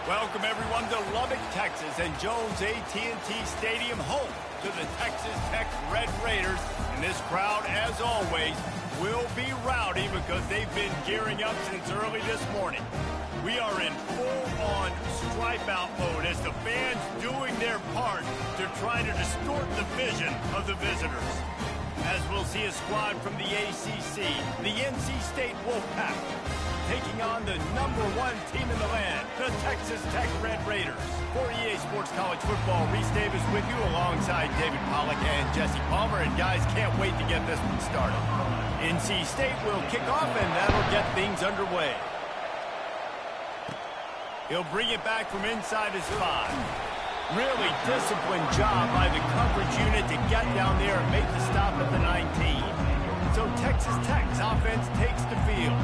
Welcome, everyone, to Lubbock, Texas, and Jones AT&T Stadium, home to the Texas Tech Red Raiders. And this crowd, as always, will be rowdy because they've been gearing up since early this morning. We are in full-on stripe-out mode as the fans doing their part to try to distort the vision of the visitors. As we'll see a squad from the ACC, the NC State Wolfpack, taking on the #1 team in the land, the Texas Tech Red Raiders. For EA Sports College Football, Reese Davis with you alongside David Pollack and Jesse Palmer. And guys, can't wait to get this one started. NC State will kick off, and that'll get things underway. He'll bring it back from inside his 5. Really disciplined job by the coverage unit to get down there and make the stop at the 19. So Texas Tech's offense takes the field.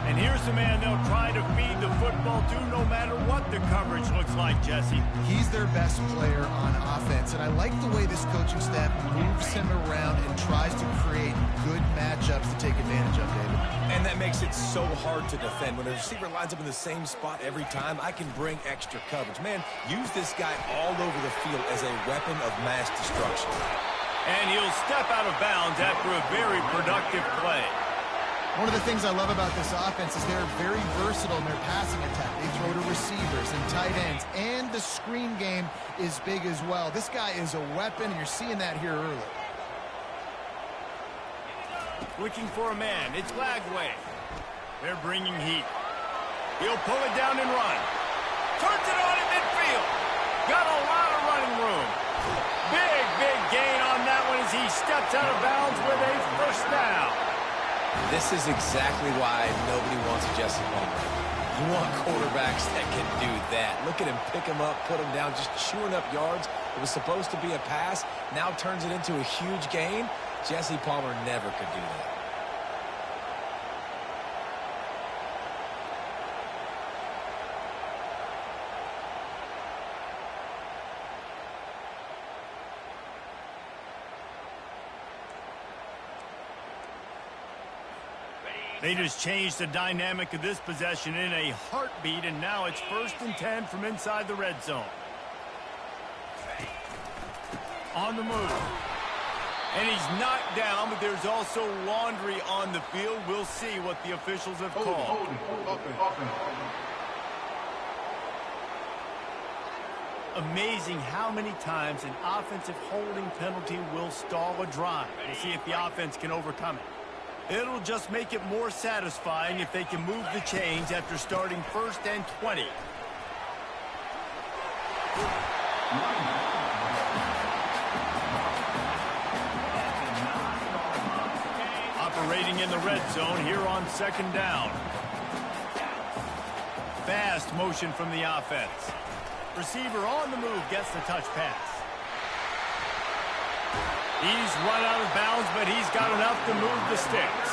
And here's the man they'll try to feed the football to no matter what the coverage looks like, Jesse. He's their best player on offense, and I like the way this coaching staff moves him around and tries to create good matchups to take advantage of, David. And that makes it so hard to defend. When a receiver lines up in the same spot every time, I can bring extra coverage. Man, use this guy all over the field as a weapon of mass destruction. And he'll step out of bounds after a very productive play. One of the things I love about this offense is they're very versatile in their passing attack. They throw to receivers and tight ends, and the screen game is big as well. This guy is a weapon, and you're seeing that here early. Looking for a man. It's Lagway. They're bringing heat. He'll pull it down and run. Turns it on in midfield. Got a lot of running room. Big gain on that one as he steps out of bounds with a first down. This is exactly why nobody wants Jesse Palmer. You want quarterbacks that can do that. Look at him, pick him up, put him down, just chewing up yards. It was supposed to be a pass, now turns it into a huge gain. Jesse Palmer never could do that. They just changed the dynamic of this possession in a heartbeat, and now it's 1st and 10 from inside the red zone. On the move. And he's knocked down, but there's also laundry on the field. We'll see what the officials have called. Amazing how many times an offensive holding penalty will stall a drive. We'll see if the offense can overcome it. It'll just make it more satisfying if they can move the chains after starting 1st and 20. Operating in the red zone here on 2nd down. Fast motion from the offense. Receiver on the move gets the touch pass. He's run out of bounds, but he's got enough to move the sticks.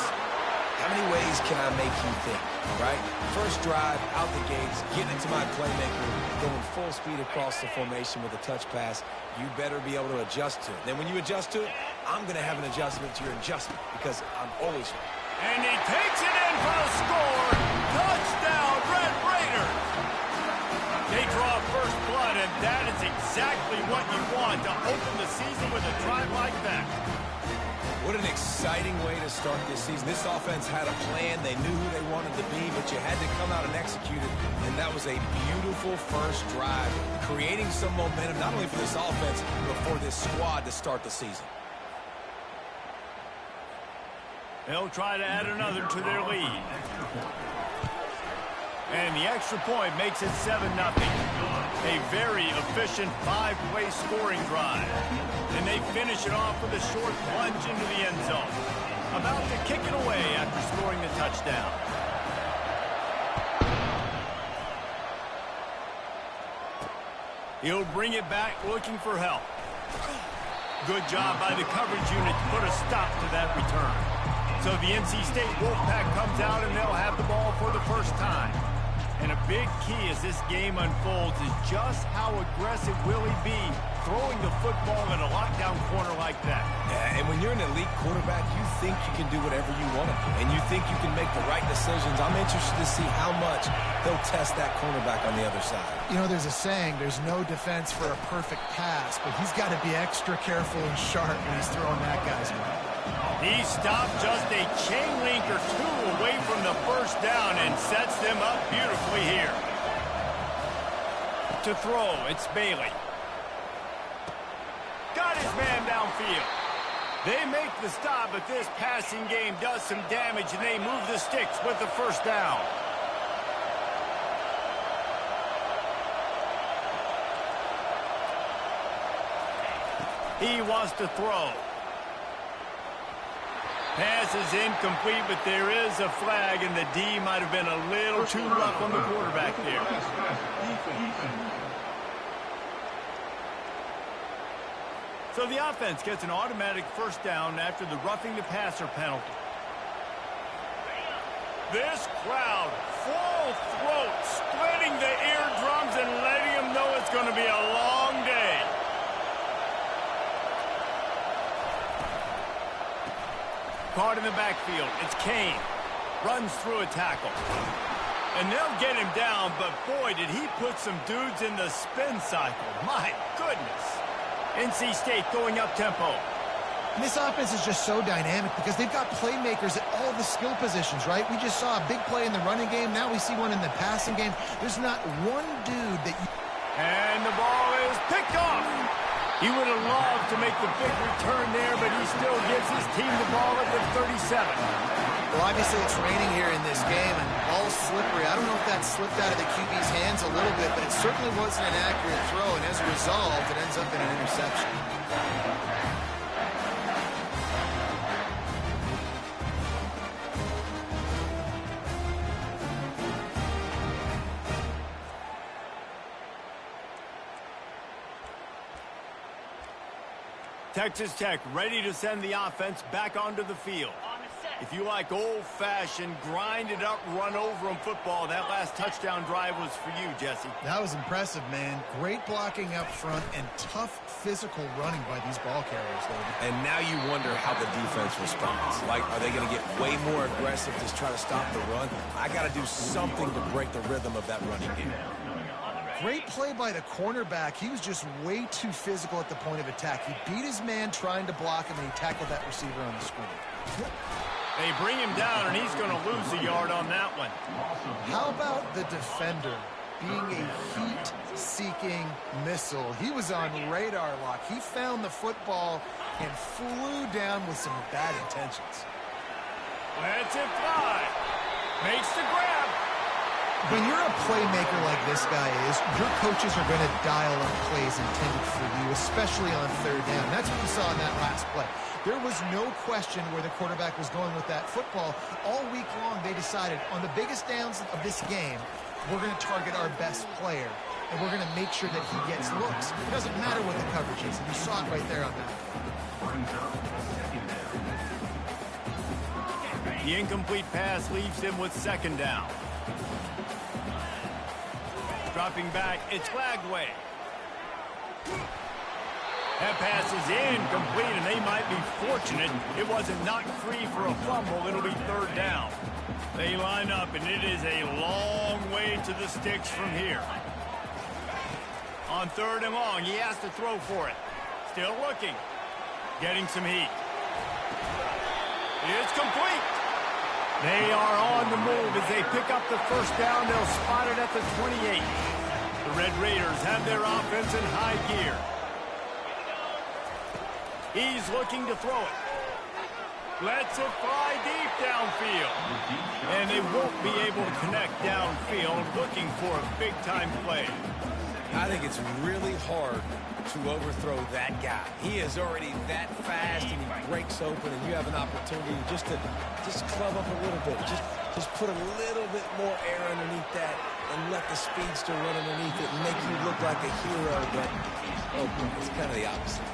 How many ways can I make you think, right? First drive, out the gates, getting into my playmaker, going full speed across the formation with a touch pass. You better be able to adjust to it. Then when you adjust to it, I'm going to have an adjustment to your adjustment because I'm always right. And he takes it in for the score. Touchdown, Red Raiders. They draw first blood, and that is exactly what you want to open the season with a drive like that. What an exciting way to start this season. This offense had a plan. They knew who they wanted to be, but you had to come out and execute it. And that was a beautiful first drive, creating some momentum, not only for this offense, but for this squad to start the season. They'll try to add another to their lead. And the extra point makes it 7-0. A very efficient 5-play scoring drive. And they finish it off with a short plunge into the end zone. About to kick it away after scoring the touchdown. He'll bring it back looking for help. Good job by the coverage unit to put a stop to that return. So the NC State Wolfpack comes out and they'll have the ball for the first time. And a big key as this game unfolds is just how aggressive will he be throwing the football in a lockdown corner like that. Yeah, and when you're an elite quarterback, you think you can do whatever you want to do, and you think you can make the right decisions. I'm interested to see how much he'll test that cornerback on the other side. You know, there's a saying, there's no defense for a perfect pass, but he's got to be extra careful and sharp when he's throwing that guy's way. He stopped just a chain link or two away from the first down and sets them up beautifully here. To throw, it's Bailey. Got his man downfield. They make the stop, but this passing game does some damage, and they move the sticks with the first down. He wants to throw. Pass is incomplete, but there is a flag, and the D might have been a little too rough on the quarterback there. So the offense gets an automatic first down after the roughing the passer penalty. This crowd, full throat, splitting the eardrums and letting them know it's going to be a long day. Caught in the backfield, it's Kane. Runs through a tackle. And they'll get him down, but boy, did he put some dudes in the spin cycle. My goodness. NC State going up-tempo. This offense is just so dynamic because they've got playmakers at all the skill positions, right? We just saw a big play in the running game. Now we see one in the passing game. There's not one dude that you... And the ball is picked off. He would have loved to make the big return there, but he still gives his team the ball at the 37. Well, obviously it's raining here in this game, and ball's slippery. I don't know if that slipped out of the QB's hands a little bit, but it certainly wasn't an accurate throw, and as a result, it ends up in an interception. Texas Tech ready to send the offense back onto the field. If you like old-fashioned, grind-it-up, run-over-'em football, that last touchdown drive was for you, Jesse. That was impressive, man. Great blocking up front and tough physical running by these ball carriers, David. And now you wonder how the defense responds. Like, are they going to get way more aggressive to try to stop the run? I got to do something to break the rhythm of that running game. Great play by the cornerback. He was just way too physical at the point of attack. He beat his man trying to block him, and he tackled that receiver on the screen. They bring him down, and he's going to lose a yard on that one. How about the defender being a heat-seeking missile? He was on radar lock. He found the football and flew down with some bad intentions. Lets it fly. Makes the grab. When you're a playmaker like this guy is, your coaches are going to dial up plays intended for you, especially on third down. That's what we saw in that last play. There was no question where the quarterback was going with that football. All week long, they decided on the biggest downs of this game, we're going to target our best player, and we're going to make sure that he gets looks. It doesn't matter what the coverage is, and you saw it right there on that. The incomplete pass leaves him with second down. Dropping back, it's Lagway. That pass is incomplete, and they might be fortunate it wasn't knocked free for a fumble. It'll be third down. They line up, and it is a long way to the sticks from here. On third and long, he has to throw for it. Still looking. Getting some heat. It's complete. They are on the move as they pick up the first down. They'll spot it at the 28. The Red Raiders have their offense in high gear. He's looking to throw it. Lets it fly deep downfield. And they won't be able to connect downfield, looking for a big-time play. I think it's really hard to overthrow that guy. He is already that fast, and he breaks open, and you have an opportunity just to club up a little bit. Just put a little bit more air underneath that and let the speedster run underneath it and make you look like a hero, but it's kind of the opposite.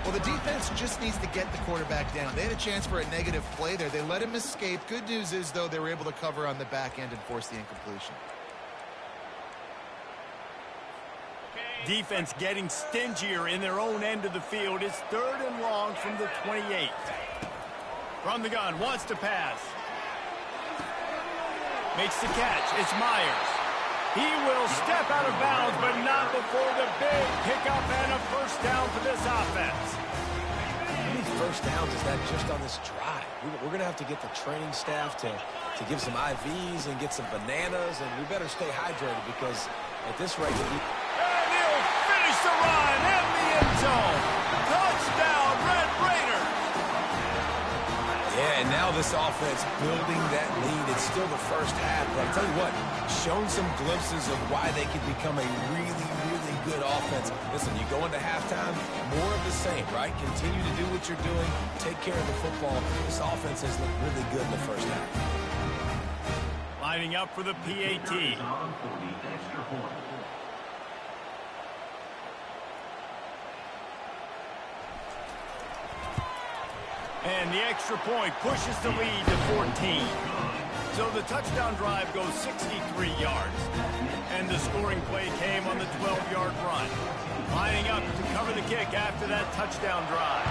Well, the defense just needs to get the quarterback down. They had a chance for a negative play there. They let him escape. Good news is, though, they were able to cover on the back end and force the incompletion. Defense getting stingier in their own end of the field. It's 3rd and long from the 28. From the gun, wants to pass. Makes the catch. It's Myers. He will step out of bounds, but not before the big pickup and a first down for this offense. How many first downs is that just on this drive? We're going to have to get the training staff to give some IVs and get some bananas, and we better stay hydrated because at this rate... And he'll finish the run in the end zone. Touchdown, Red Raiders. Yeah, and now this offense building that lead. It's still the first half, but I'll tell you what, shown some glimpses of why they could become a really, really good offense. Listen, you go into halftime, more of the same, right? Continue to do what you're doing, take care of the football. This offense has looked really good in the first half. Lining up for the PAT. And the extra point pushes the lead to 14. So the touchdown drive goes 63 yards. And the scoring play came on the 12-yard run. Lining up to cover the kick after that touchdown drive.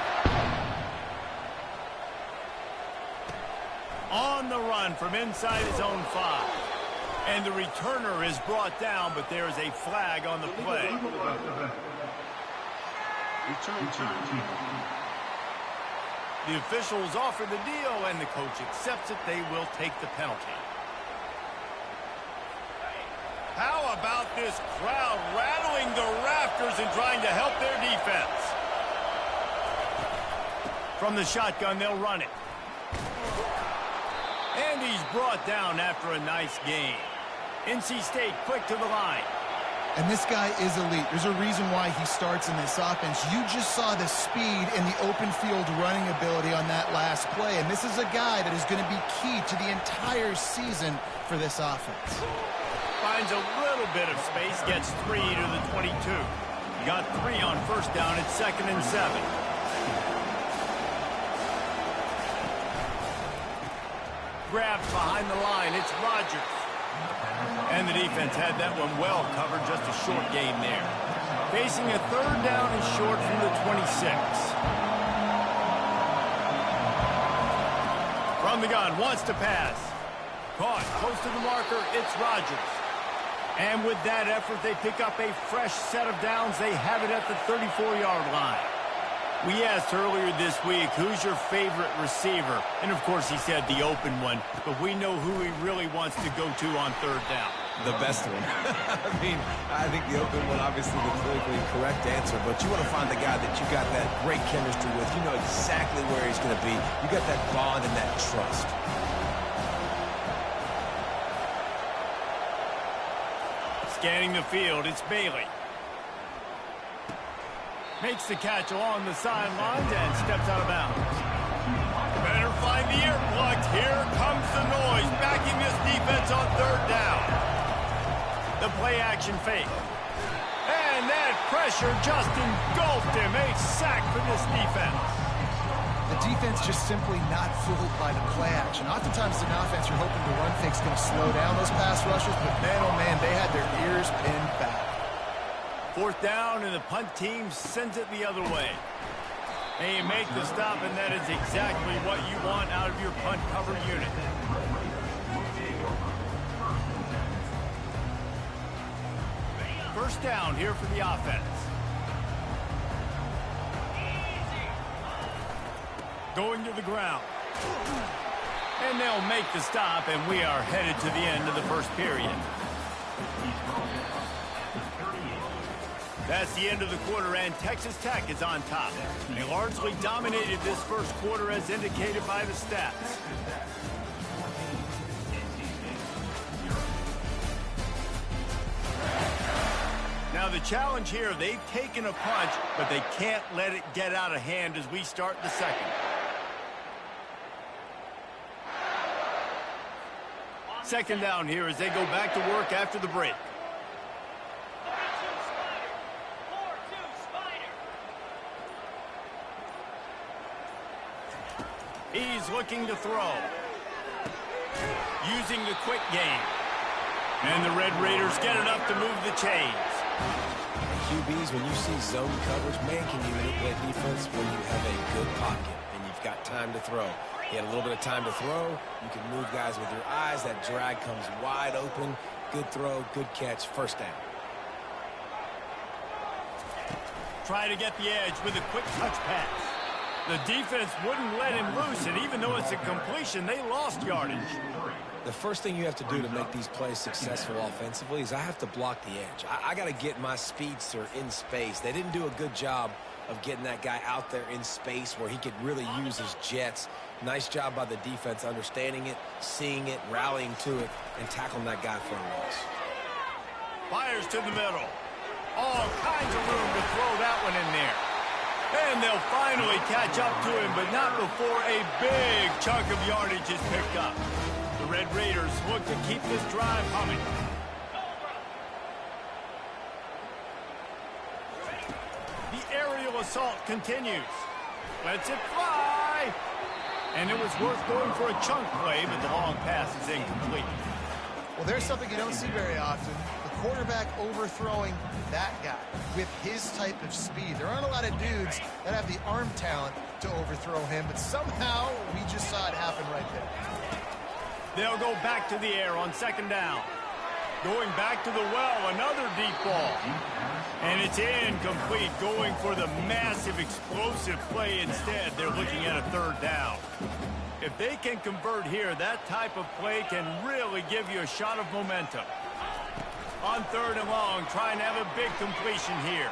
On the run from inside his own 5. And the returner is brought down, but there is a flag on the play. The officials offer the deal, and the coach accepts it. They will take the penalty. How about this crowd rattling the rafters and trying to help their defense? From the shotgun, they'll run it. And he's brought down after a nice gain. NC State quick to the line. And this guy is elite. There's a reason why he starts in this offense. You just saw the speed and the open field running ability on that last play. And this is a guy that is going to be key to the entire season for this offense. Finds a little bit of space, gets 3 to the 22. Got 3 on first down at 2nd and 7. Grabbed behind the line, it's Rodgers. And the defense had that one well covered, just a short gain there. Facing a 3rd down and short from the 26. From the gun, wants to pass. Caught, close to the marker, it's Rodgers. And with that effort, they pick up a fresh set of downs. They have it at the 34-yard line. We asked earlier this week, who's your favorite receiver? And, of course, he said the open one. But we know who he really wants to go to on 3rd down. The best one. I think the open one, obviously the politically correct answer, but you want to find the guy that you got that great chemistry with. You know exactly where he's going to be. You got that bond and that trust. Scanning the field, it's Bailey. Makes the catch along the sidelines and steps out of bounds. Better find the earplugs. Here comes the noise, backing this defense on 3rd down. The play-action fake. And that pressure just engulfed him. A sack for this defense. The defense just simply not fooled by the play action. Oftentimes in offense, you're hoping the run fake's going to slow down those pass rushers, but man, oh man, they had their ears pinned back. 4th down, and the punt team sends it the other way. And you make the stop, and that is exactly what you want out of your punt cover unit. First down here for the offense. Going to the ground. And they'll make the stop, and we are headed to the end of the first period. That's the end of the quarter, and Texas Tech is on top. They largely dominated this first quarter as indicated by the stats. Now the challenge here, they've taken a punch, but they can't let it get out of hand as we start the second. Second down here as they go back to work after the break. He's looking to throw. Using the quick game. And the Red Raiders get enough to move the chains. QBs, when you see zone coverage, man, can you manipulate defense when you have a good pocket and you've got time to throw. He had a little bit of time to throw. You can move guys with your eyes. That drag comes wide open. Good throw, good catch, first down. Try to get the edge with a quick touch pass. The defense wouldn't let him loose, and even though it's a completion, they lost yardage. The first thing you have to do to make these plays successful offensively is I have to block the edge. I got to get my speedster in space. They didn't do a good job of getting that guy out there in space where he could really use his jets. Nice job by the defense understanding it, seeing it, rallying to it, and tackling that guy for a loss. Fires to the middle. All kinds of room to throw that one in there. And they'll finally catch up to him, but not before a big chunk of yardage is picked up. The Red Raiders look to keep this drive humming. The aerial assault continues. Lets it fly. And it was worth going for a chunk play, but the long pass is incomplete. Well, there's something you don't see very often. The quarterback overthrowing that guy with his type of speed. There aren't a lot of dudes that have the arm talent to overthrow him, but somehow we just saw it happen right there. They'll go back to the air on second down. Going back to the well, another deep ball. And it's incomplete, going for the massive explosive play instead. They're looking at a third down. If they can convert here, that type of play can really give you a shot of momentum. On third and long, trying to have a big completion here.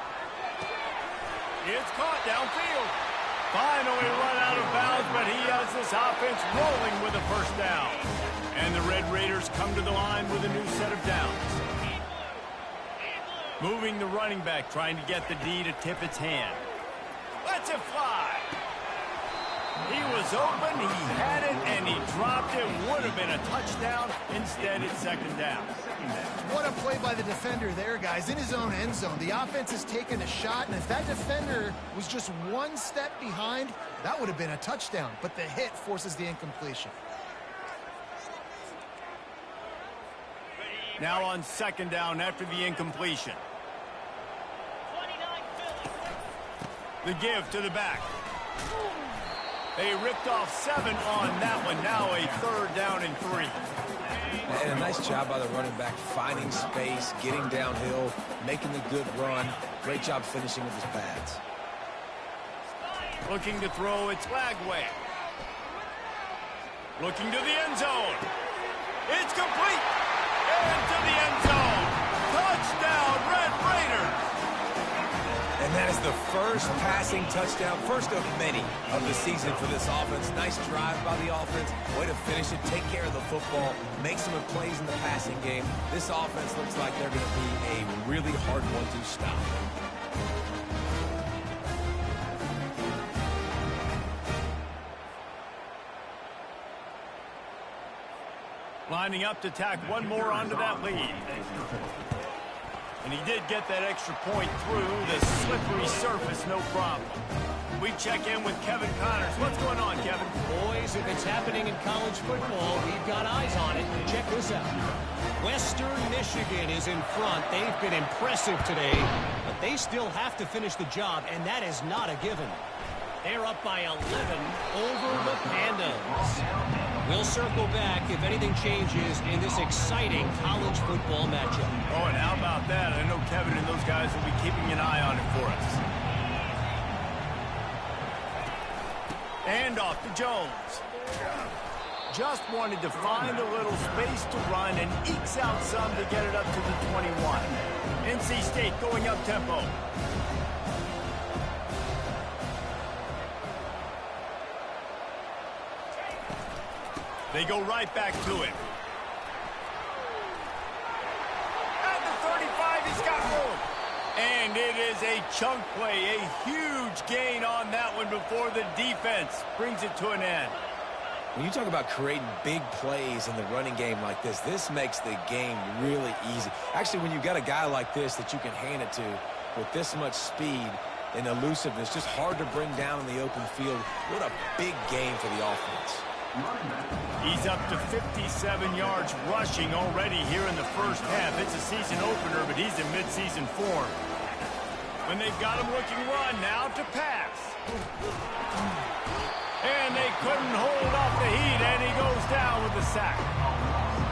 It's caught downfield. Finally run out of bounds, but he has this offense rolling with a first down. And the Red Raiders come to the line with a new set of downs. Moving the running back, trying to get the D to tip its hand. Lets it fly. He was open, he had it, and he dropped it. Would have been a touchdown. Instead, it's second down. What a play by the defender there, guys, in his own end zone. The offense has taken a shot, and if that defender was just one step behind, that would have been a touchdown. But the hit forces the incompletion. Now on second down after the incompletion. The give to the back. They ripped off 7 on that one. Now a third down and 3. And a nice job by the running back, finding space, getting downhill, making the good run. Great job finishing with his pads. Looking to throw, it's Lagway. Looking to the end zone. It's complete. Into the end zone. Touchdown, Red Raiders. And that is the first passing touchdown, first of many of the season for this offense. Nice drive by the offense. Way to finish it, take care of the football, make some plays in the passing game. This offense looks like they're going to be a really hard one to stop. Lining up to tack one more onto that lead. And he did get that extra point through the slippery surface, no problem. We check in with Kevin Connors. What's going on, Kevin? Boys, if it's happening in college football, we've got eyes on it. Check this out. Western Michigan is in front. They've been impressive today, but they still have to finish the job, and that is not a given. They're up by 11 over the Pandas. We'll circle back if anything changes in this exciting college football matchup. Oh, and how about that? I know Kevin and those guys will be keeping an eye on it for us. And off to Jones. Just wanted to find a little space to run and ekes out some to get it up to the 21. NC State going up tempo. They go right back to him. At the 35, he's got room. And it is a chunk play, a huge gain on that one before the defense brings it to an end. When you talk about creating big plays in the running game like this, this makes the game really easy. Actually, when you've got a guy like this that you can hand it to with this much speed and elusiveness, just hard to bring down in the open field, what a big game for the offense. He's up to 57 yards rushing already here in the first half. It's a season opener, but he's in midseason form. When they've got him looking run, now to pass. And they couldn't hold off the heat, and he goes down with the sack.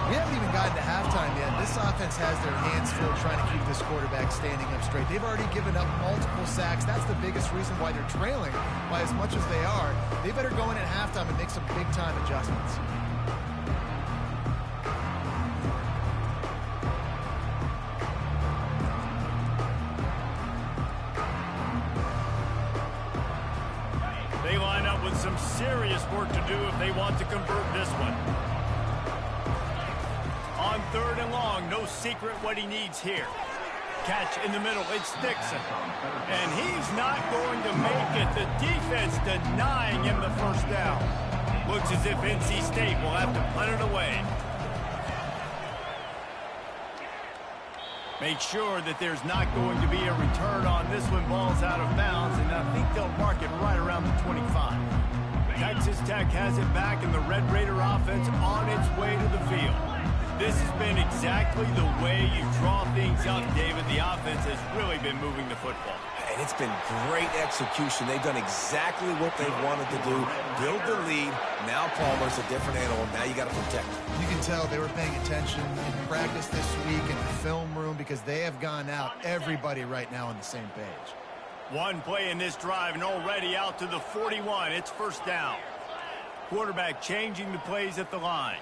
We haven't even gotten to halftime yet. This offense has their hands full trying to keep this quarterback standing up straight. They've already given up multiple sacks. That's the biggest reason why they're trailing by as much as they are. They better go in at halftime and make some big-time adjustments. They line up with some serious work to do if they want to convert this one. On 3rd and long, no secret what he needs here. Catch in the middle, it's Dixon. And he's not going to make it. The defense denying him the first down. Looks as if NC State will have to punt it away. Make sure that there's not going to be a return on this one. Ball's out of bounds, and I think they'll mark it right around the 25. Texas Tech has it back, and the Red Raider offense on its way to the field. This has been exactly the way you draw things up, David. The offense has really been moving the football. And it's been great execution. They've done exactly what they wanted to do. Build the lead. Now Palmer's a different animal. Now you got to protect him. You can tell they were paying attention in practice this week in the film room because they have gone out, everybody right now on the same page. One play in this drive and already out to the 41. It's first down. Quarterback changing the plays at the line.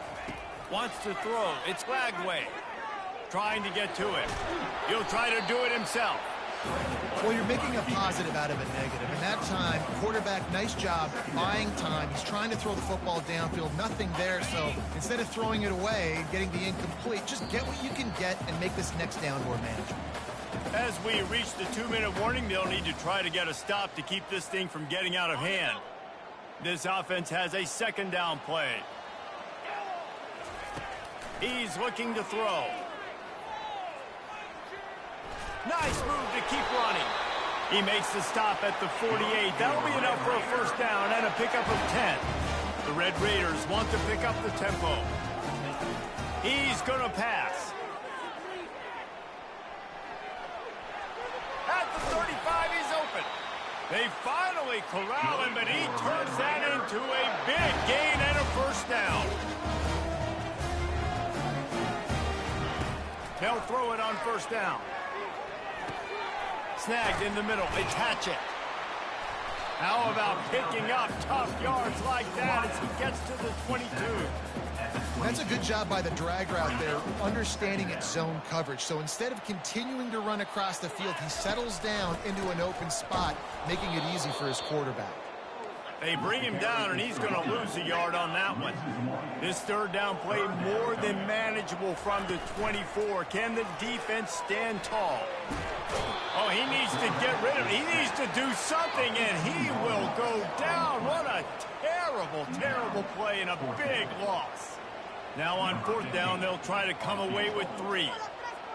Wants to throw. It's Lagway. Trying to get to it. He'll try to do it himself. Well, you're making a positive out of a negative. In that time, quarterback, nice job buying time. He's trying to throw the football downfield. Nothing there, so instead of throwing it away, getting the incomplete, just get what you can get and make this next down more manageable. As we reach the 2-minute warning, they'll need to try to get a stop to keep this thing from getting out of hand. This offense has a second down play. He's looking to throw. Nice move to keep running. He makes the stop at the 48. That'll be enough for a first down and a pickup of 10. The Red Raiders want to pick up the tempo. He's going to pass. At the 35, he's open. They finally corral him, but he turns that into a big gain and a first down. They'll throw it on first down. Snagged in the middle. It's Hatchett. How about picking up tough yards like that as he gets to the 22? That's a good job by the drag route there, understanding its zone coverage. So instead of continuing to run across the field, he settles down into an open spot, making it easy for his quarterback. They bring him down, and he's going to lose a yard on that one. This third down play more than manageable from the 24. Can the defense stand tall? Oh, he needs to get rid of it. He needs to do something, and he will go down. What a terrible, terrible play and a big loss. Now on fourth down, they'll try to come away with 3.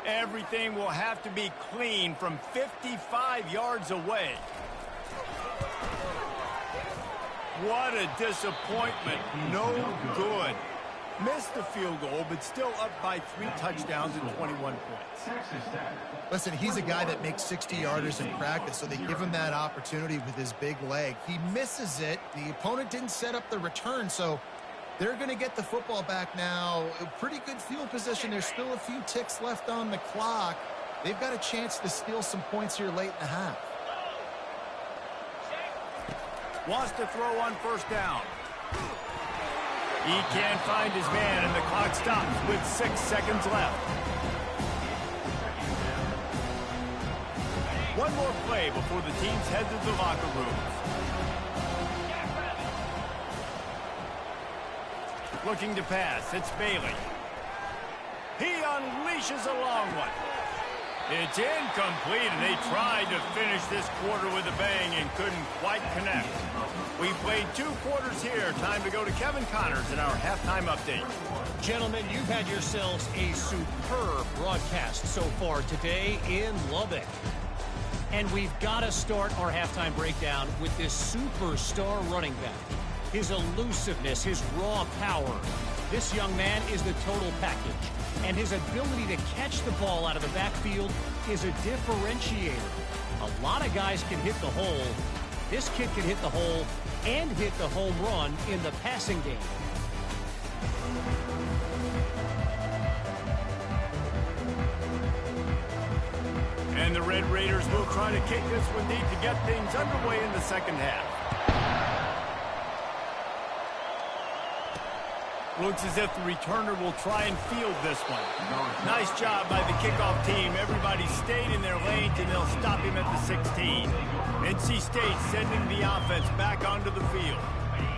Everything will have to be clean from 55 yards away. What a disappointment. No good. Missed the field goal, but still up by 3 touchdowns and 21 points. Listen, he's a guy that makes 60-yarders in practice, so they give him that opportunity with his big leg. He misses it. The opponent didn't set up the return, so they're going to get the football back now. A pretty good field position. There's still a few ticks left on the clock. They've got a chance to steal some points here late in the half. Wants to throw on first down. He can't find his man, and the clock stops with 6 seconds left. One more play before the teams head to the locker rooms. Looking to pass, it's Bailey. He unleashes a long one. It's incomplete, and they tried to finish this quarter with a bang and couldn't quite connect. We played 2 quarters here. Time to go to Kevin Connors in our halftime update. Gentlemen, you've had yourselves a superb broadcast so far today in Lubbock. And we've got to start our halftime breakdown with this superstar running back. his elusiveness, his raw power. This young man is the total package, and his ability to catch the ball out of the backfield is a differentiator. A lot of guys can hit the hole. This kid can hit the hole and hit the home run in the passing game. And the Red Raiders will try to kick this one deep to get things underway in the second half. Looks as if the returner will try and field this one. Nice job by the kickoff team. Everybody stayed in their lanes, and they'll stop him at the 16. NC State sending the offense back onto the field.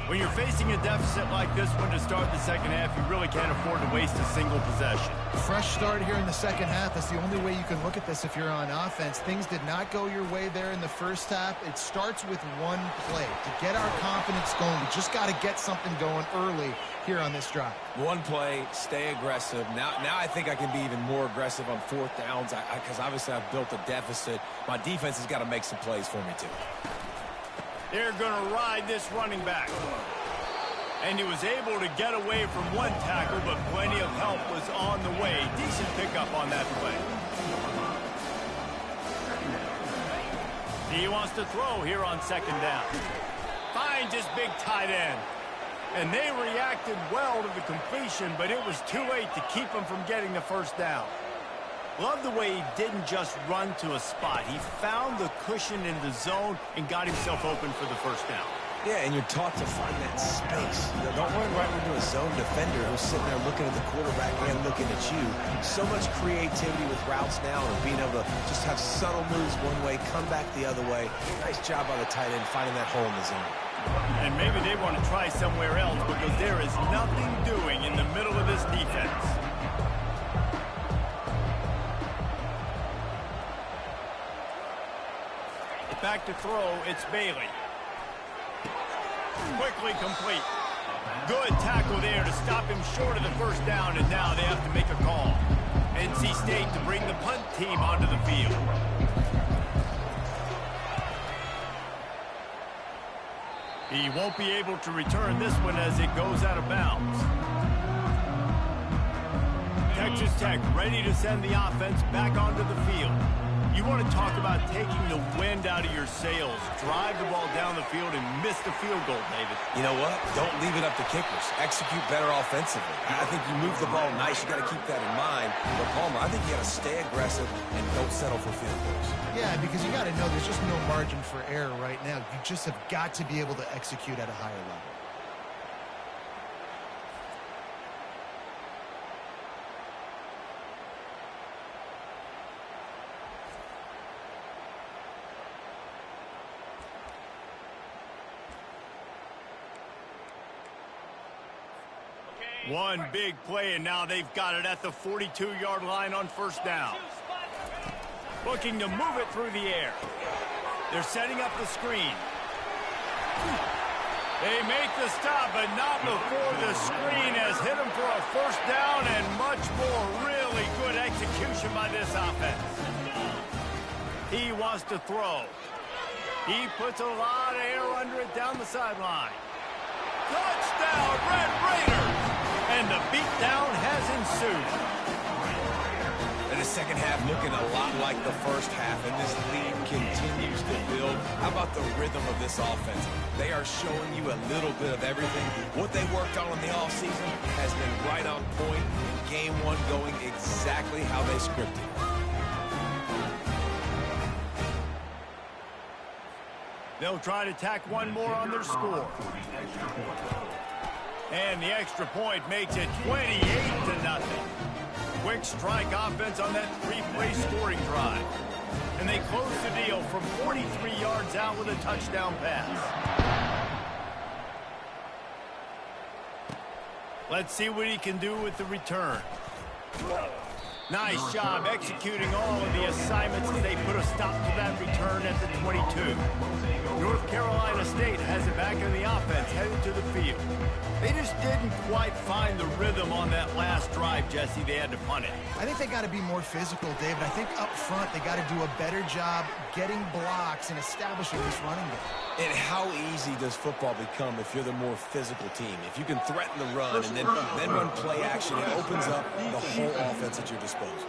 When you're facing a deficit like this one to start the second half, you really can't afford to waste a single possession. Fresh start here in the second half. That's the only way you can look at this if you're on offense. Things did not go your way there in the first half. It starts with one play. To get our confidence going, we just got to get something going early here on this drive. One play, stay aggressive. Now I think I can be even more aggressive on fourth downs because obviously I've built a deficit. My defense has got to make some plays for me too. They're going to ride this running back. And he was able to get away from one tackle, but plenty of help was on the way. Decent pickup on that play. He wants to throw here on second down. Finds his big tight end. And they reacted well to the completion, but it was too late to keep him from getting the first down. Love the way he didn't just run to a spot. He found the cushion in the zone and got himself open for the first down. Yeah, and you're taught to find that space. Don't run right into a zone defender who's sitting there looking at the quarterback and looking at you. So much creativity with routes now and being able to just have subtle moves one way, come back the other way. Nice job by the tight end finding that hole in the zone. And maybe they want to try somewhere else because there is nothing doing in the middle of this defense. Back to throw, it's Bailey. Quickly complete. Good tackle there to stop him short of the first down, and now they have to make a call. NC State to bring the punt team onto the field. He won't be able to return this one as it goes out of bounds. Texas Tech ready to send the offense back onto the field. You want to talk about taking the wind out of your sails. Drive the ball down the field and miss the field goal, David. You know what? Don't leave it up to kickers. Execute better offensively. I think you move the ball nice. You got to keep that in mind. But Palmer, I think you got to stay aggressive and don't settle for field goals. Yeah, because you got to know there's just no margin for error right now. You just have got to be able to execute at a higher level. One big play, and now they've got it at the 42-yard line on first down. Looking to move it through the air. They're setting up the screen. They make the stop, but not before the screen has hit them for a first down and much more. Really good execution by this offense. He wants to throw. He puts a lot of air under it down the sideline. Touchdown, Red Raiders! And the beatdown has ensued. And the second half looking a lot like the first half, and this lead continues to build. How about the rhythm of this offense? They are showing you a little bit of everything. What they worked on in the offseason has been right on point. Game one going exactly how they scripted. They'll try to tack one more on their score. And the extra point makes it 28-0. Quick strike offense on that three-play scoring drive. And they close the deal from 43 yards out with a touchdown pass. Let's see what he can do with the return. Nice job executing all of the assignments as they put a stop to that return at the 22. North Carolina State has it back in the offense, headed to the field. They just didn't quite find the rhythm on that last drive, Jesse. They had to punt it. I think they got to be more physical, David. I think up front they got to do a better job getting blocks and establishing this running game. And how easy does football become if you're the more physical team? If you can threaten the run and then run play action, it opens up the whole offense at your disposal.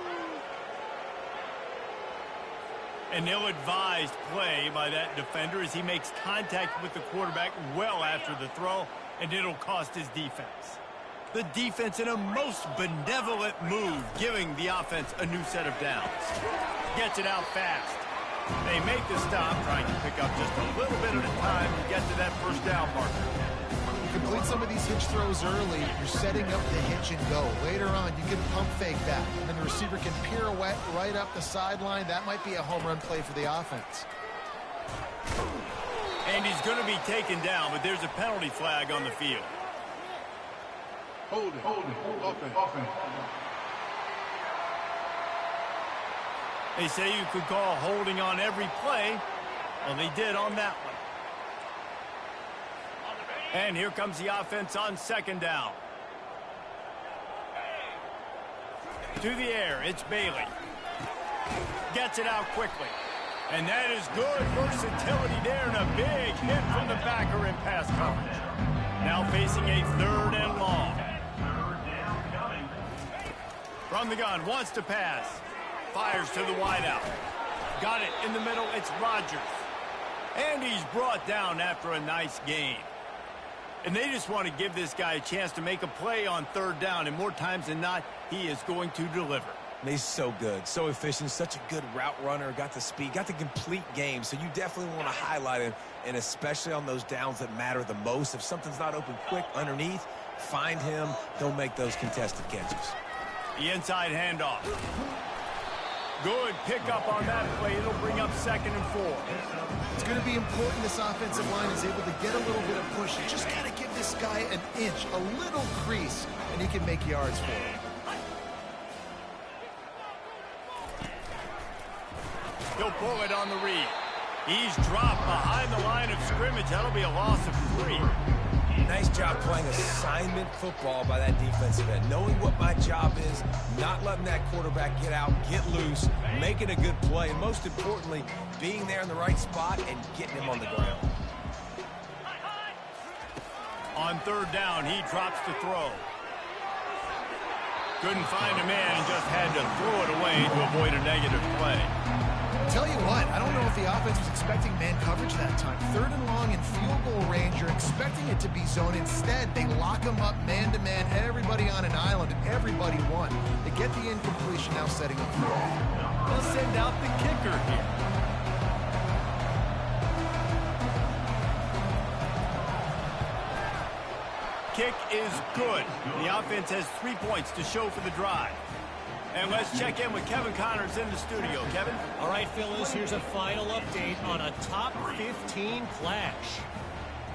An ill-advised play by that defender as he makes contact with the quarterback well after the throw, and it'll cost his defense. The defense in a most benevolent move, giving the offense a new set of downs. Gets it out fast. They make the stop, trying to pick up just a little bit at a time to get to that first down marker. Complete some of these hitch throws early, you're setting up the hitch and go. Later on, you can pump fake that, and then the receiver can pirouette right up the sideline. That might be a home run play for the offense. And he's going to be taken down, but there's a penalty flag on the field. Hold it, offense. They say you could call holding on every play. Well, they did on that one. And here comes the offense on second down. To the air, it's Bailey. Gets it out quickly. And that is good versatility there, and a big hit from the backer in pass coverage. Now facing a third and long. From the gun, wants to pass. Fires to the wideout. Got it in the middle, it's Rodgers. And he's brought down after a nice gain. And they just want to give this guy a chance to make a play on third down, and more times than not, he is going to deliver. He's so good, so efficient, such a good route runner, got the speed, got the complete game, so you definitely want to highlight him, and especially on those downs that matter the most. If something's not open quick underneath, find him, don't make those contested catches. The inside handoff. Good pickup on that play. It'll bring up 2nd and 4. It's going to be important this offensive line is able to get a little bit of push. You just got to give this guy an inch, a little crease, and he can make yards for it. He'll pull it on the read. He's dropped behind the line of scrimmage. That'll be a loss of 3. Nice job playing assignment football by that defensive end. Knowing what my job is, not letting that quarterback get out, get loose, making a good play, and most importantly, being there in the right spot and getting him on the ground. On third down, he drops to throw. Couldn't find a man and just had to throw it away to avoid a negative play. Tell you what, I don't know if the offense was expecting man coverage that time. Third and long in field goal range, you're expecting it to be zone. Instead, they lock them up man-to-man, everybody on an island, and everybody won. They get the incompletion, now setting up for it. They'll send out the kicker here. Kick is good. The offense has 3 points to show for the drive. And let's check in with Kevin Connors in the studio. Kevin? All right, Phyllis, here's a final update on a top 15 clash.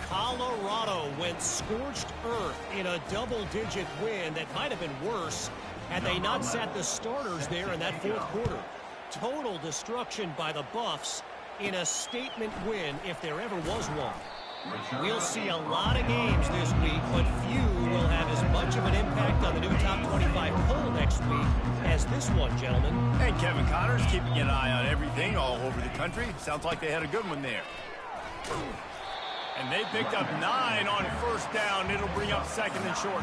Colorado went scorched earth in a double-digit win that might have been worse had they not sat the starters there in that fourth quarter. Total destruction by the Buffs in a statement win if there ever was one. We'll see a lot of games this week, but few will have as much of an impact on the new top 25 poll next week as this one, gentlemen. And Kevin Connors keeping an eye on everything all over the country. Sounds like they had a good one there. And they picked up 9 on first down. It'll bring up 2nd and short.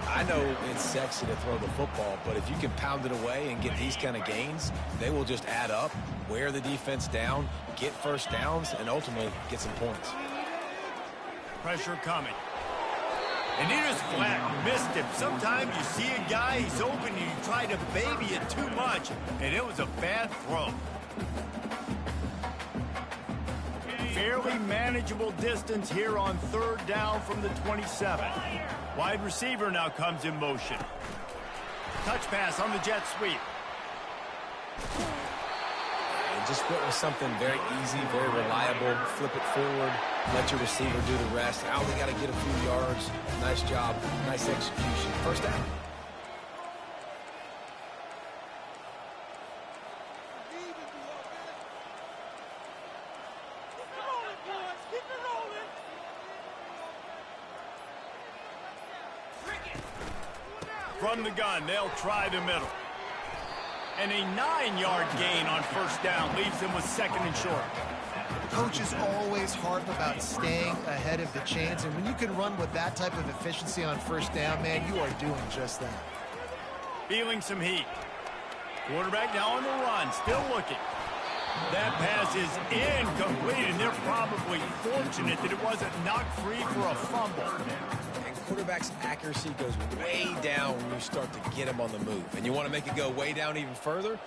I know it's sexy to throw the football, but if you can pound it away and get these kind of gains, they will just add up, wear the defense down, get first downs, and ultimately get some points. Pressure coming. And he just flat missed him. Sometimes you see a guy, he's open, and you try to baby it too much, and it was a bad throw. Fairly manageable distance here on third down from the 27. Wide receiver now comes in motion. Touch pass on the jet sweep. And just went with something very easy, very reliable. Flip it forward, let your receiver do the rest. I only got to get a few yards. Nice job, nice execution. First down. From the gun, they'll try the middle. And a 9-yard gain on first down leaves them with 2nd and short. Coaches always harp about staying ahead of the chains, and when you can run with that type of efficiency on first down, man, you are doing just that. Feeling some heat. Quarterback now on the run, still looking. That pass is incomplete, and they're probably fortunate that it wasn't knocked free for a fumble. And quarterback's accuracy goes way down when you start to get him on the move. And you want to make it go way down even further?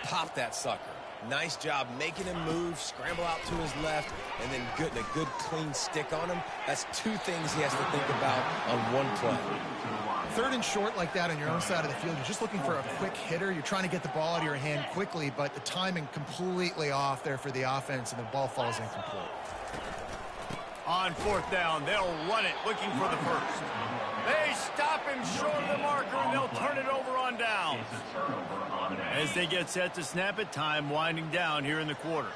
Pop that sucker. Nice job making him move, scramble out to his left, and then getting a good clean stick on him. That's two things he has to think about on one play. Third and short like that on your own side of the field, you're just looking for a quick hitter. You're trying to get the ball out of your hand quickly, but the timing completely off there for the offense, and the ball falls incomplete. On fourth down, they'll run it, looking for the first. They stop him short of the marker, and they'll turn it over on downs. As they get set to snap it, time winding down here in the quarter.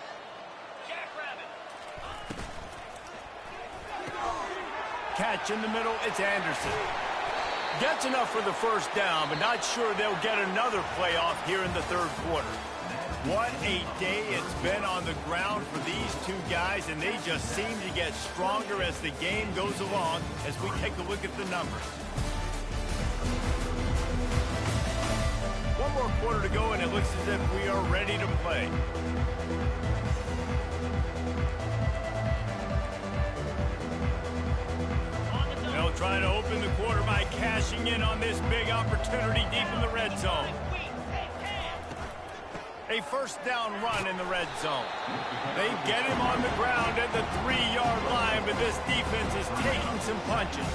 Catch in the middle, it's Anderson. Gets enough for the first down, but not sure they'll get another playoff here in the third quarter. What a day it's been on the ground for these two guys, and they just seem to get stronger as the game goes along as we take a look at the numbers. One more quarter to go, and it looks as if we are ready to play. They'll try to open the quarter by cashing in on this big opportunity deep in the red zone. A first down run in the red zone. They get him on the ground at the 3-yard line, but this defense is taking some punches.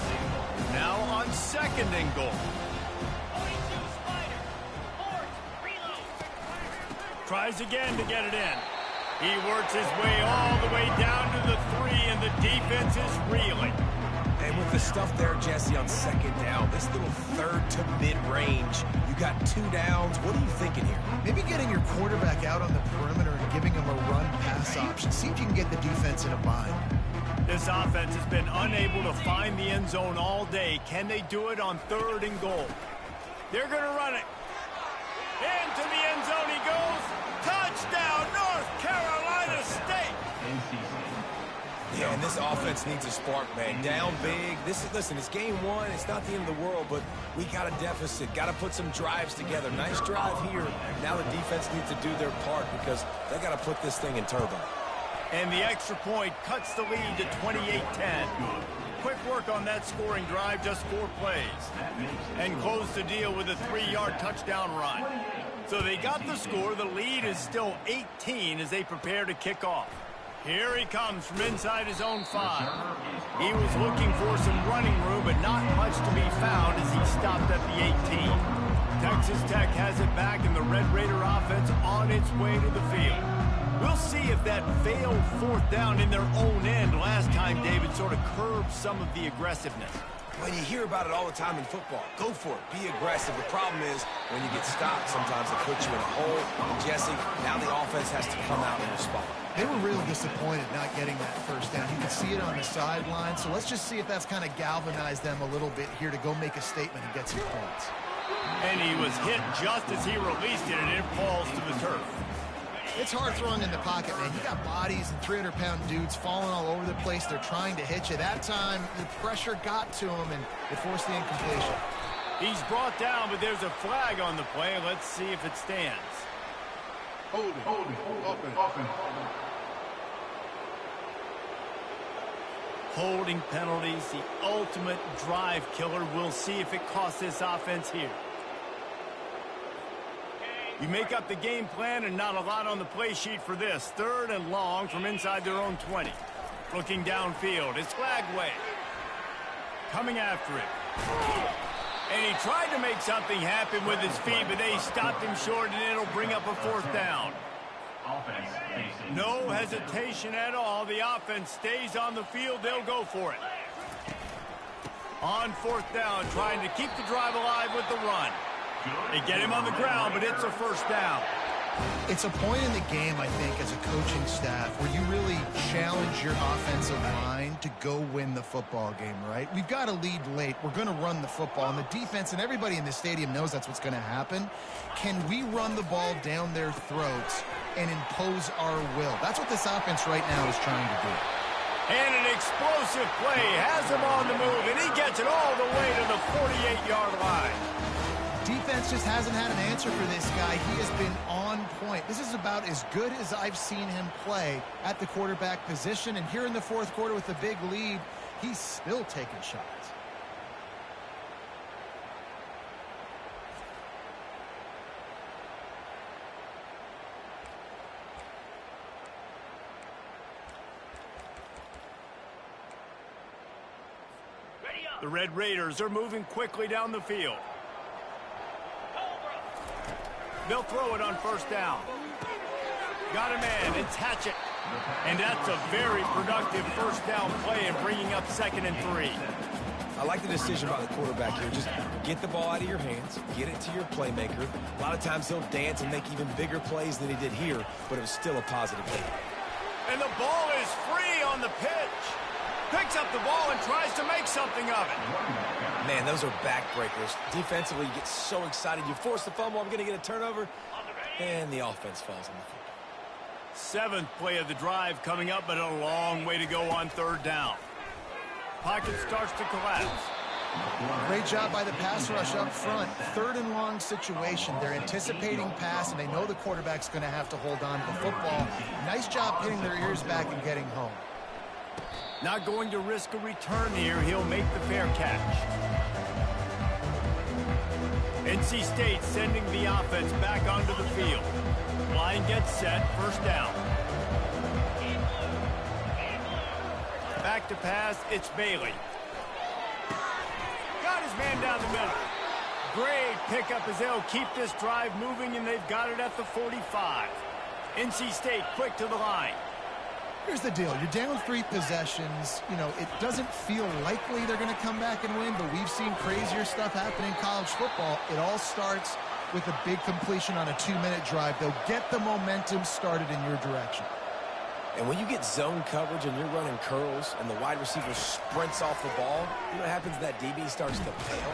Now on second and goal. Tries again to get it in. He works his way all the way down to the 3, and the defense is reeling. And with the stuff there, Jesse, on second down, this little third to mid-range, you got 2 downs. What are you thinking here? Maybe getting your quarterback out on the perimeter and giving him a run-pass option. See if you can get the defense in a bind. This offense has been unable to find the end zone all day. Can they do it on third and goal? They're going to run it. Into the end zone he goes. Touchdown, North Carolina State. Yeah, and this offense needs a spark, man. Down big. Listen, it's game 1. It's not the end of the world, but we got a deficit. Got to put some drives together. Nice drive here. Now the defense needs to do their part because they got to put this thing in turbo. And the extra point cuts the lead to 28-10. Quick work on that scoring drive, just 4 plays. And close the deal with a 3-yard touchdown run. So they got the score. The lead is still 18 as they prepare to kick off. Here he comes from inside his own 5. He was looking for some running room, but not much to be found as he stopped at the 18. Texas Tech has it back, and the Red Raider offense on its way to the field. We'll see if that failed fourth down in their own end last time, David, sort of curbed some of the aggressiveness. Well, you hear about it all the time in football. Go for it. Be aggressive. The problem is when you get stopped, sometimes it puts you in a hole. And, Jesse, now the offense has to come out and respond. They were really disappointed not getting that first down. You can see it on the sideline. So let's just see if that's kind of galvanized them a little bit here to go make a statement and get some points. And he was hit just as he released it, and it falls to the turf. It's hard throwing in the pocket, man. You got bodies and 300-pound dudes falling all over the place. They're trying to hit you. That time, the pressure got to him, and it forced the incompletion. He's brought down, but there's a flag on the play. Let's see if it stands. Holding, offense. Holding penalties, the ultimate drive killer. We'll see if it costs this offense here. You make up the game plan, and not a lot on the play sheet for this. Third and long from inside their own 20. Looking downfield, it's Flagway. Coming after it. And he tried to make something happen with his feet, but they stopped him short, and it'll bring up a fourth down. No hesitation at all. The offense stays on the field. They'll go for it. On fourth down, trying to keep the drive alive with the run. They get him on the ground, but it's a first down. It's a point in the game, I think, as a coaching staff where you really challenge your offensive line to go win the football game, right? We've got to lead late. We're going to run the football, and the defense and everybody in the stadium knows that's what's going to happen. Can we run the ball down their throats and impose our will. That's what this offense right now is trying to do. And an explosive play has him on the move, and he gets it all the way to the 48-yard line. Defense just hasn't had an answer for this guy. He has been on point. This is about as good as I've seen him play at the quarterback position. And here in the fourth quarter with the big lead, he's still taking shots. The Red Raiders are moving quickly down the field. They'll throw it on first down. Got a man, it's Hatchett. And that's a very productive first down play in bringing up 2nd and 3. I like the decision by the quarterback here. Just get the ball out of your hands, get it to your playmaker. A lot of times he'll dance and make even bigger plays than he did here, but it was still a positive hit. And the ball is free on the pitch. Picks up the ball and tries to make something of it. Man, those are backbreakers. Defensively, you get so excited. You force the fumble, I'm going to get a turnover, and the offense falls on the field. 7th play of the drive coming up, but a long way to go on 3rd down. Pocket starts to collapse. Great job by the pass rush up front. 3rd and long situation. They're anticipating pass, and they know the quarterback's going to have to hold on to the football. Nice job pinning their ears back and getting home. Not going to risk a return here. He'll make the fair catch. NC State sending the offense back onto the field. Line gets set. First down. Back to pass. It's Bailey. Got his man down the middle. Great pickup as they'll keep this drive moving, and they've got it at the 45. NC State quick to the line. Here's the deal. You're down 3 possessions. You know, it doesn't feel likely they're going to come back and win, but we've seen crazier stuff happen in college football. It all starts with a big completion on a 2-minute drive. They'll get the momentum started in your direction. And when you get zone coverage and you're running curls and the wide receiver sprints off the ball, you know what happens? That DB starts to bail.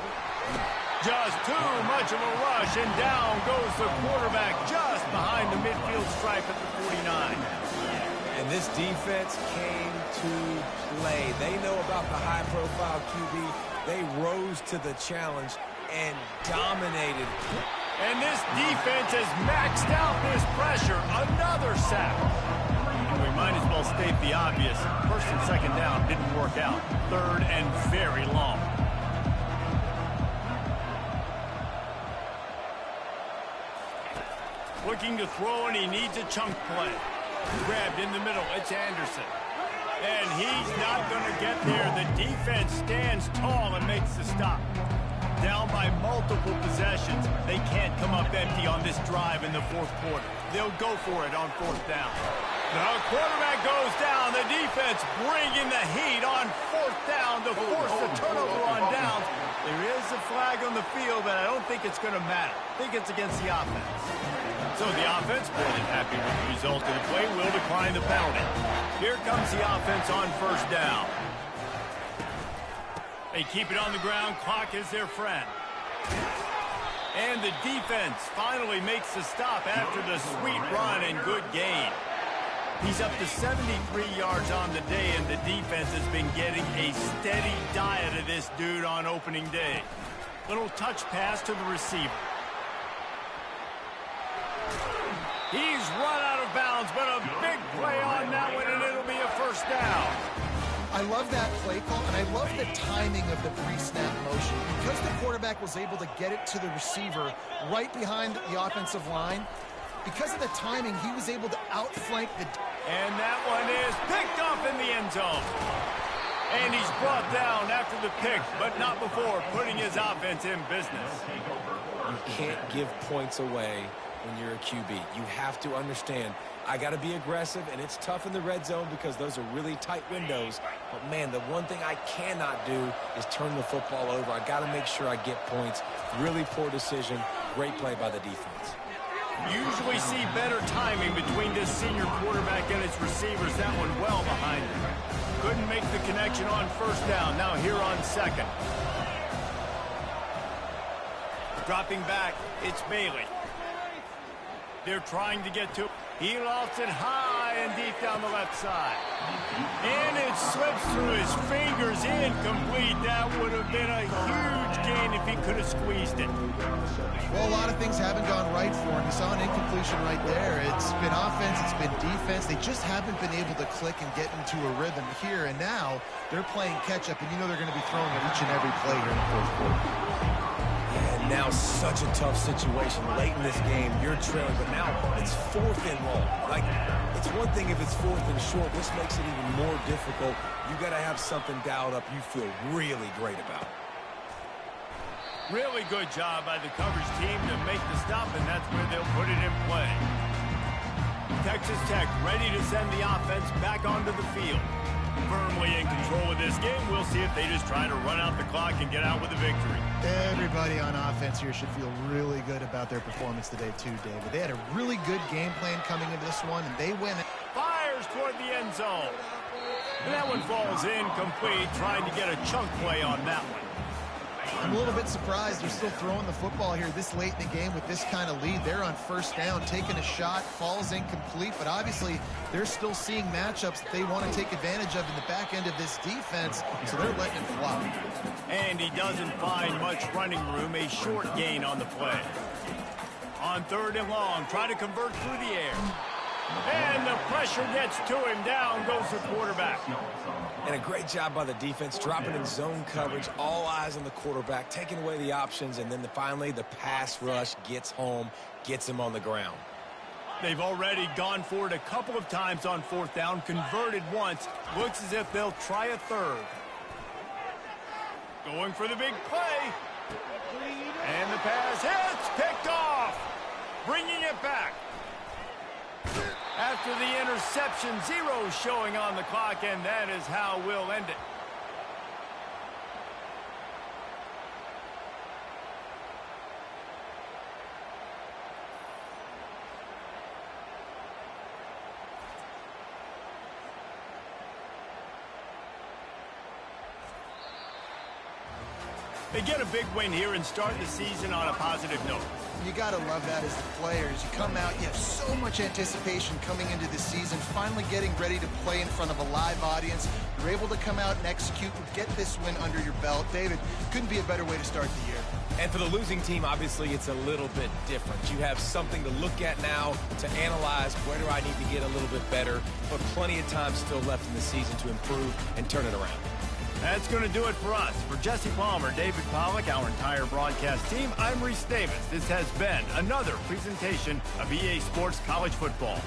Just too much of a rush, and down goes the quarterback just behind the midfield stripe at the 49. And this defense came to play. They know about the high-profile QB. They rose to the challenge and dominated. And this defense has maxed out this pressure. Another sack. We might as well state the obvious. 1st and 2nd down didn't work out. 3rd and very long. Looking to throw, and he needs a chunk play. Grabbed in the middle. It's Anderson. And he's not going to get there. The defense stands tall and makes the stop. Down by multiple possessions. They can't come up empty on this drive in the 4th quarter. They'll go for it on 4th down. The quarterback goes down. The defense bringing the heat on 4th down to force the turnover on downs. There is a flag on the field, but I don't think it's going to matter. I think it's against the offense. So the offense, more than happy with the result of the play, will decline the penalty. Here comes the offense on 1st down. They keep it on the ground. Clock is their friend. And the defense finally makes the stop after the sweet run and good gain. He's up to 73 yards on the day, and the defense has been getting a steady diet of this dude on opening day. Little touch pass to the receiver. He's run out of bounds, but a big play on that one, and it'll be a 1st down. I love that play call, and I love the timing of the pre-snap motion. Because the quarterback was able to get it to the receiver right behind the offensive line, because of the timing, he was able to outflank the... And that one is picked off in the end zone. And he's brought down after the pick, but not before putting his offense in business. You can't give points away when you're a QB. You have to understand, I got to be aggressive, and it's tough in the red zone because those are really tight windows. But, man, the one thing I cannot do is turn the football over. I got to make sure I get points. Really poor decision. Great play by the defense. Usually see better timing between this senior quarterback and his receivers. That one well behind him. Couldn't make the connection on 1st down. Now here on 2nd. Dropping back, it's Bailey. They're trying to get to He lofts it high and deep down the left side. And it slips through his fingers, incomplete. That would have been a huge gain if he could have squeezed it. Well, a lot of things haven't gone right for him. You saw an incompletion right there. It's been offense, it's been defense. They just haven't been able to click and get into a rhythm here. And now they're playing catch-up, and you know they're going to be throwing it each and every play here in the fourth quarter. And now such a tough situation. Late in this game, you're trailing, but now it's 4th and long. Like, it's one thing if it's 4th and short. This makes it even more difficult. You got to have something dialed up you feel really great about. Really good job by the coverage team to make the stop, and that's where they'll put it in play. Texas Tech ready to send the offense back onto the field. Firmly in control of this game. We'll see if they just try to run out the clock and get out with a victory. Everybody on offense here should feel really good about their performance today too, David. They had a really good game plan coming into this one, and they win it. Fires toward the end zone. And that one falls incomplete, trying to get a chunk play on that one. I'm a little bit surprised they're still throwing the football here this late in the game with this kind of lead. They're on first down, taking a shot, falls incomplete, but obviously they're still seeing matchups that they want to take advantage of in the back end of this defense, so they're letting it fly. And he doesn't find much running room, a short gain on the play. On 3rd and long, try to convert through the air. And the pressure gets to him. Down goes the quarterback. And a great job by the defense, dropping in zone coverage, all eyes on the quarterback, taking away the options, and then finally the pass rush gets home, gets him on the ground. They've already gone for it a couple of times on 4th down, converted once. Looks as if they'll try a 3rd. Going for the big play. And the pass hits, picked off. Bringing it back. After the interception, 0 showing on the clock, and that is how we'll end it. They get a big win here and start the season on a positive note. You got to love that as the players. You come out, you have so much anticipation coming into the season, finally getting ready to play in front of a live audience. You're able to come out and execute and get this win under your belt. David, couldn't be a better way to start the year. And for the losing team, obviously, it's a little bit different. You have something to look at now, to analyze where do I need to get a little bit better, but plenty of time still left in the season to improve and turn it around. That's going to do it for us. For Jesse Palmer, David Pollack, our entire broadcast team, I'm Reese Davis. This has been another presentation of EA Sports College Football.